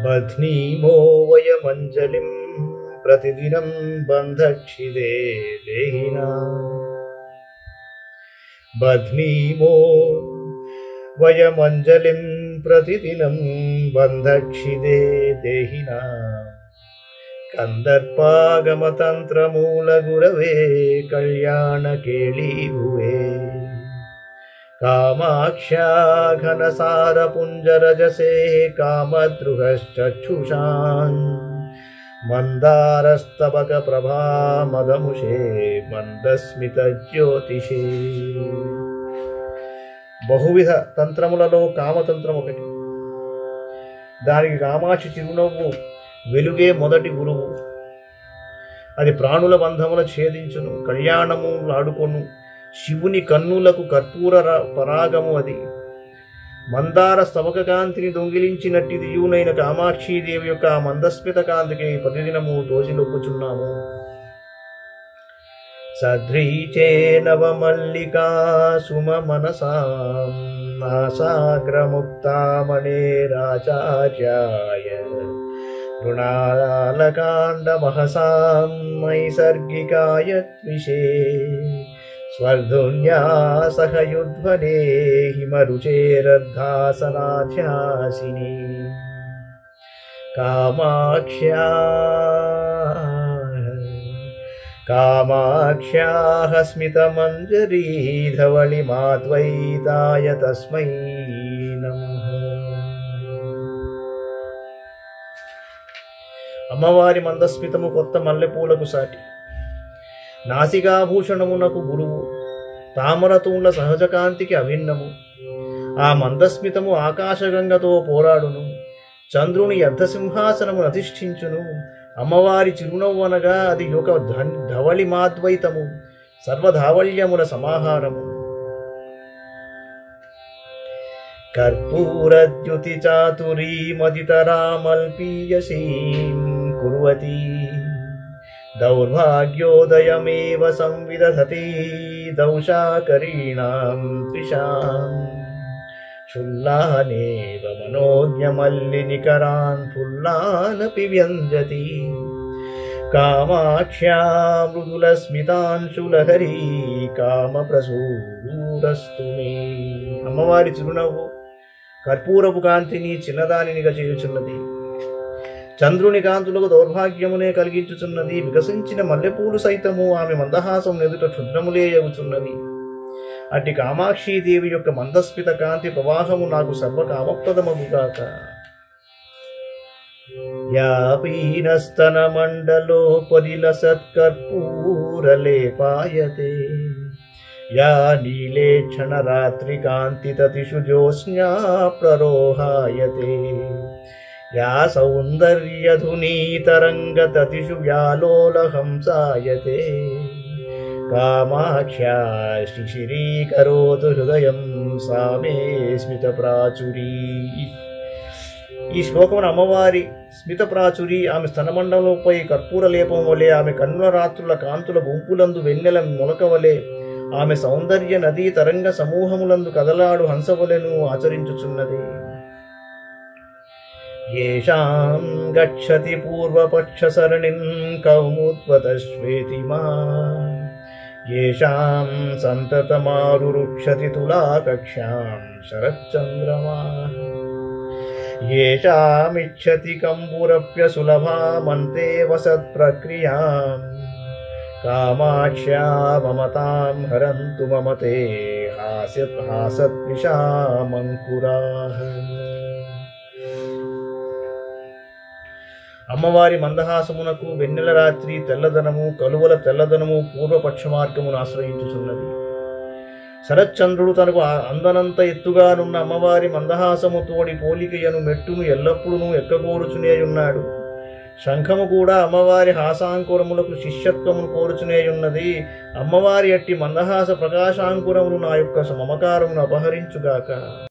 బధ్నీమో వయమంజలిం ప్రతిదినం బంధక్షిదే దేహినాం. బధ్నీమో వయమంజలిం ప్రతిదినం బంధక్షిదే దేహినాం. కందర్పాగమతంత్రమూలగురవే కళ్యాణకేళీభువే. కామాక్ష్యా ఘనసారపుంజరజసే కామద్రుహశ్చక్షుషాన్. మందారస్తబక ప్రభామదముషే మందస్మితజ్యోతిషే. బహువిధ తంత్రములలో కామతంత్రం ఒకటి. దానికి కామాక్షి చిరునవ్వు వెలుగే మొదటి గురువు. అది ప్రాణుల బంధముల ఛేదించును, కళ్యాణము ఆడుకొను. శివుని కన్నులకు కర్పూర పరాగము అది. మందార స్తవక కాంతిని దొంగిలించినట్టి దియునైన కామాక్షీదేవి యొక్క ఆ మందస్మిత కాంతికి ప్రతిదినము దోసిలొప్పుచున్నాము. సద్రీచే నవమల్లికా సుమ మనసాం నాసాగ్రముక్తామణేరాచార్యాయ. ృణాలకాండమహసాం నైసర్గికాయ త్విషే. స్వర్ధున్యాసహయుధ్వనే హిమరుచేరర్ధాసనాధ్యాసిని. కామాక్ష్యాః స్మితమంజరీ ధవళిమాద్వైతాయ తస్మై నమః. అమ్మవారి మందస్మితము కొత్త మల్లెపూలకు సాటి. నాసికాభూషణమునకు గురువు. తామరతూండ్ల సహజ కాంతికి అభిన్నము. ఆ మందస్మితము ఆకాశగంగతో పోరాడును. చంద్రుని అర్ధసింహాసనము అధిష్ఠించును. అమ్మవారి చిరునవ్వనగా అది ఒక ధవళిమాద్వైతము, సర్వధావళ్యముల సమాహారము. కర్పూరద్యుతి చాతురీమదితరామల్పీయసీం కుర్వతీ. దౌర్భాగ్యోదయమేవ సంవిదధతి దౌషాకరీణాం త్విషాం. క్షుల్లానేవ మనోజ్ఞమల్లినికరాన్ ఫుల్లానపి వ్యంజతి. కామాక్ష్యా మృదులస్మితాంశులహరీ కామప్రసూరస్తు మే. అమ్మవారి చిరునవ్వు కర్పూరపు కాంతిని చిన్నదానినిగా చేయుచున్నది. చంద్రుని కాంతులకు దౌర్భాగ్యమునే కలిగించుచున్నది. వికసించిన మల్లెపూలు సైతము ఆమె మందహాసం ఎదుట క్షుద్రములే ఎగుచున్నవి. అట్టి కామాక్షీదేవి యొక్క మందస్మిత కాంతి ప్రవాహము నాకు సర్వకామప్రదమగుగాక. యా పీనస్తన మండలోపరిలసత్కర్పూరలేపాయతే. యా నీలేక్షణ రాత్రికాంతితతిషు జ్యోత్స్నా ప్రరోహాయతే. యా సౌందర్యధునీతరంగతతిషు వ్యాలోలహంసాయతే. కామాక్ష్యా శిశిరీకరోతు హృదయం సా మే స్మిత ప్రాచురీ. ఈ శ్లోకమున అమ్మవారి స్మిత ప్రాచురి, ఆమె స్తనమండలంపై కర్పూర లేపం వలె, ఆమె కన్నుల రాత్రుల కాంతుల గుంపులందు వెన్నెల మొలక వలె, ఆమె సౌందర్య నదీ తరంగ సమూహములందు కదలాడు హంసవలెను ఆచరించుచున్నది. యేషాం గచ్చతి పూర్వపక్ష సరణిం కౌముత్వత శ్వేతిమా. యేషాం సంతతమారురుక్షతి తులాకక్ష్యాం శరచ్చంద్రమా. యేషామిచ్చతి కంబురప్యసులభామంతే వసత్ప్రక్రియాం. కామాక్ష్యా మమతాం హరంతు మమతే హాసత్విషామంకురాః. అమ్మవారి మందహాసమునకు వెన్నెల రాత్రి తెల్లదనము, కలువల తెల్లదనము పూర్వపక్ష మార్గమును ఆశ్రయించుచున్నది. శరచ్చంద్రుడు తనకు అందనంత ఎత్తుగానున్న అమ్మవారి మందహాసము తోడి పోలికయను మెట్టును ఎల్లప్పుడూ ఎక్కగోరుచునేయున్నాడు. శంఖము కూడా అమ్మవారి హాసాంకురములకు శిష్యత్వమును కోరుచునేయున్నది. అమ్మవారి అట్టి మందహాస ప్రకాశాంకురములు నా యొక్క మమకారమును అపహరించుగాక.